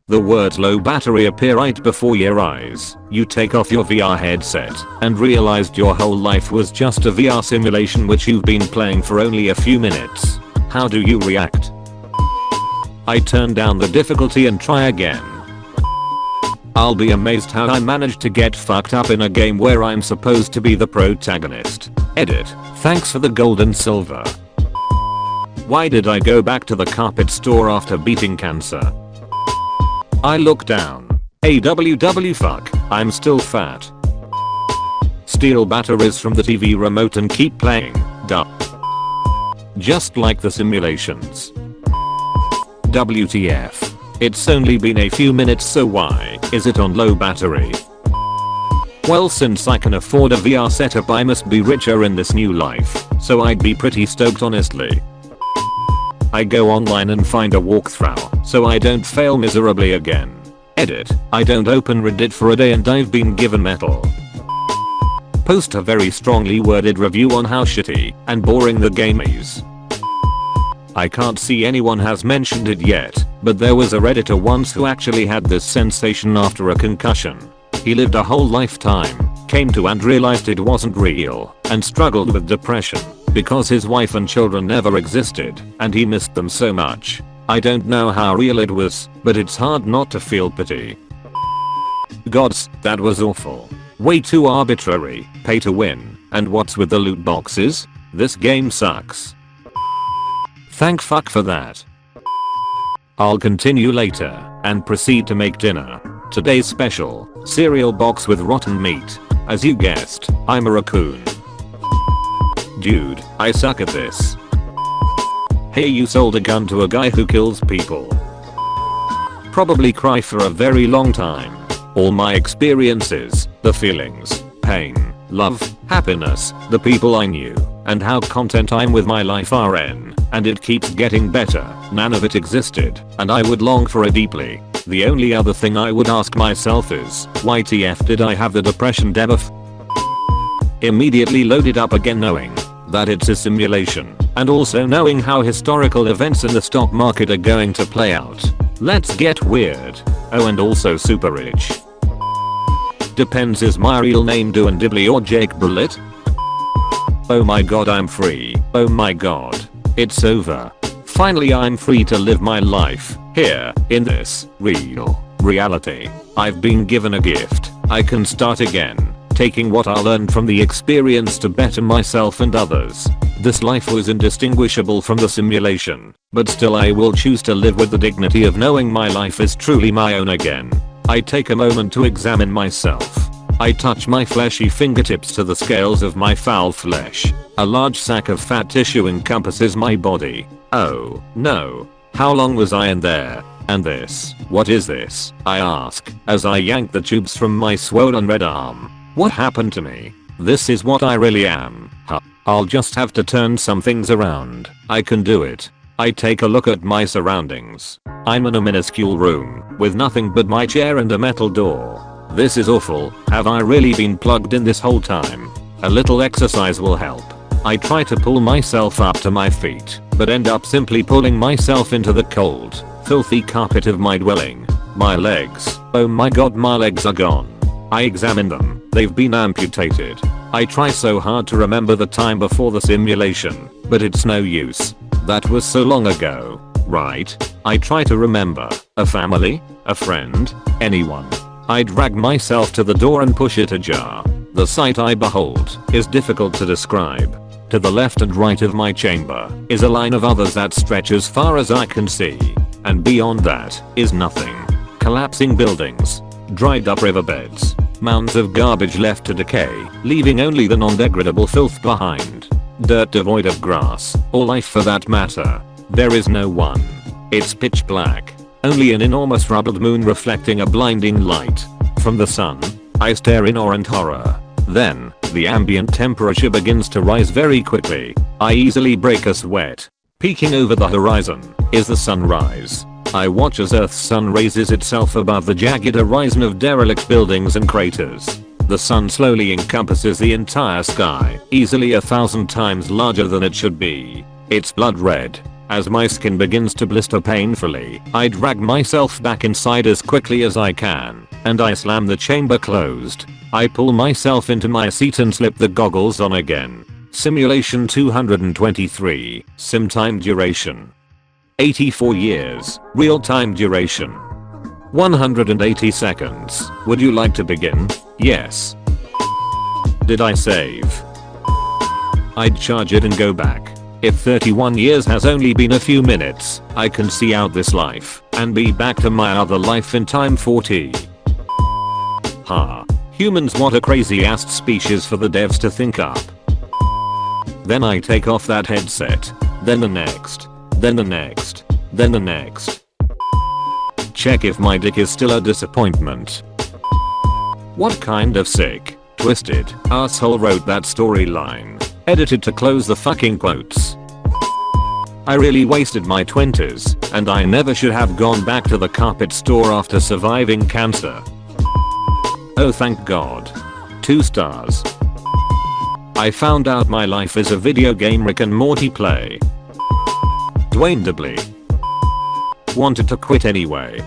The words low battery appear right before your eyes. You take off your VR headset and realized your whole life was just a VR simulation which you've been playing for only a few minutes. How do you react? I turn down the difficulty and try again. I'll be amazed how I managed to get fucked up in a game where I'm supposed to be the protagonist. Edit. Thanks for the gold and silver. Why did I go back to the carpet store after beating cancer? I look down. AWW fuck, I'm still fat. Steal batteries from the TV remote and keep playing. Duh. Just like the simulations. WTF. It's only been a few minutes, so why is it on low battery? Well, since I can afford a VR setup I must be richer in this new life, so I'd be pretty stoked honestly. I go online and find a walkthrough so I don't fail miserably again. Edit. I don't open Reddit for a day and I've been given metal. Post a very strongly worded review on how shitty and boring the game is. I can't see anyone has mentioned it yet, but there was a redditor once who actually had this sensation after a concussion. He lived a whole lifetime, came to and realized it wasn't real, and struggled with depression because his wife and children never existed and he missed them so much. I don't know how real it was, but it's hard not to feel pity. Gods, that was awful. Way too arbitrary, pay to win, and what's with the loot boxes? This game sucks. Thank fuck for that. I'll continue later and proceed to make dinner. Today's special, cereal box with rotten meat. As you guessed, I'm a raccoon. Dude, I suck at this. Hey, you sold a gun to a guy who kills people. Probably cry for a very long time. All my experiences, the feelings, pain, love, happiness, the people I knew, and how content I'm with my life RN, and it keeps getting better. None of it existed, and I would long for it deeply. The only other thing I would ask myself is, why TF did I have the depression debuff? Immediately loaded up again knowing that it's a simulation, and also knowing how historical events in the stock market are going to play out. Let's get weird. Oh, and also super rich. Depends, is my real name Duan Dibley or Jake Bullet? Oh my god, I'm free. Oh my god. It's over. Finally I'm free to live my life, here, in this, reality. I've been given a gift. I can start again, taking what I learned from the experience to better myself and others. This life was indistinguishable from the simulation, but still I will choose to live with the dignity of knowing my life is truly my own again. I take a moment to examine myself. I touch my fleshy fingertips to the scales of my foul flesh. A large sack of fat tissue encompasses my body. Oh, no. How long was I in there? And this, what is this? I ask, as I yank the tubes from my swollen red arm. What happened to me? This is what I really am. Huh. I'll just have to turn some things around. I can do it. I take a look at my surroundings. I'm in a minuscule room, with nothing but my chair and a metal door. This is awful. Have I really been plugged in this whole time? A little exercise will help. I try to pull myself up to my feet, but end up simply pulling myself into the cold, filthy carpet of my dwelling. My legs. Oh my god, my legs are gone. I examine them. They've been amputated. I try so hard to remember the time before the simulation, but it's no use. That was so long ago, right? I try to remember. A family? A friend? Anyone? I drag myself to the door and push it ajar. The sight I behold is difficult to describe. To the left and right of my chamber is a line of others that stretch as far as I can see, and beyond that is nothing. Collapsing buildings, dried up riverbeds, mounds of garbage left to decay, leaving only the non-degradable filth behind. Dirt devoid of grass, or life for that matter. There is no one. It's pitch black. Only an enormous rubbled moon reflecting a blinding light from the sun. I stare in awe and horror. Then, the ambient temperature begins to rise very quickly. I easily break a sweat. Peeking over the horizon is the sunrise. I watch as Earth's sun raises itself above the jagged horizon of derelict buildings and craters. The sun slowly encompasses the entire sky, easily 1,000 times larger than it should be. It's blood red. As my skin begins to blister painfully, I drag myself back inside as quickly as I can, and I slam the chamber closed. I pull myself into my seat and slip the goggles on again. Simulation 223, sim time duration. 84 years, real time duration. 180 seconds. Would you like to begin? Yes. Did I save? I'd charge it and go back. If 31 years has only been a few minutes, I can see out this life and be back to my other life in time 40. Ha. Humans, what a crazy ass species for the devs to think up. Then I take off that headset. Then the next. Then the next. Then the next. Check if my dick is still a disappointment. What kind of sick, twisted asshole wrote that storyline? Edited to close the fucking quotes. I really wasted my 20s, and I never should have gone back to the carpet store after surviving cancer. Oh, thank God. 2 stars. I found out my life is a video game Rick and Morty play. Dwayne Dibley. Wanted to quit anyway.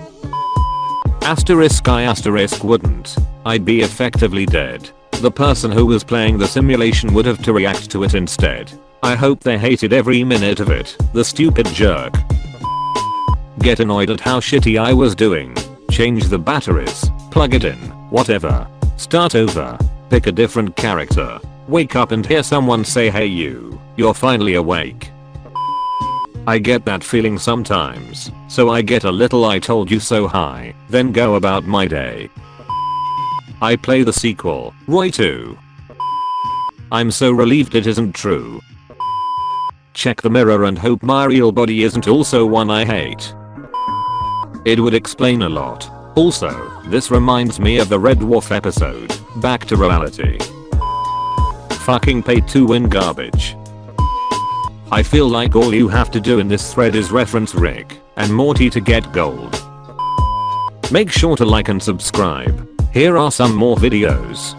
Asterisk I asterisk wouldn't. I'd be effectively dead. The person who was playing the simulation would have to react to it instead. I hope they hated every minute of it, the stupid jerk. Get annoyed at how shitty I was doing. Change the batteries, plug it in, whatever. Start over, pick a different character. Wake up and hear someone say hey you're finally awake. I get that feeling sometimes, so I get a little I told you so high, then go about my day. I play the sequel, Roy 2. I'm so relieved it isn't true. Check the mirror and hope my real body isn't also one I hate. It would explain a lot. Also, this reminds me of the Red Dwarf episode, Back to Reality. Fucking pay to win garbage. I feel like all you have to do in this thread is reference Rick and Morty to get gold. Make sure to like and subscribe. Here are some more videos.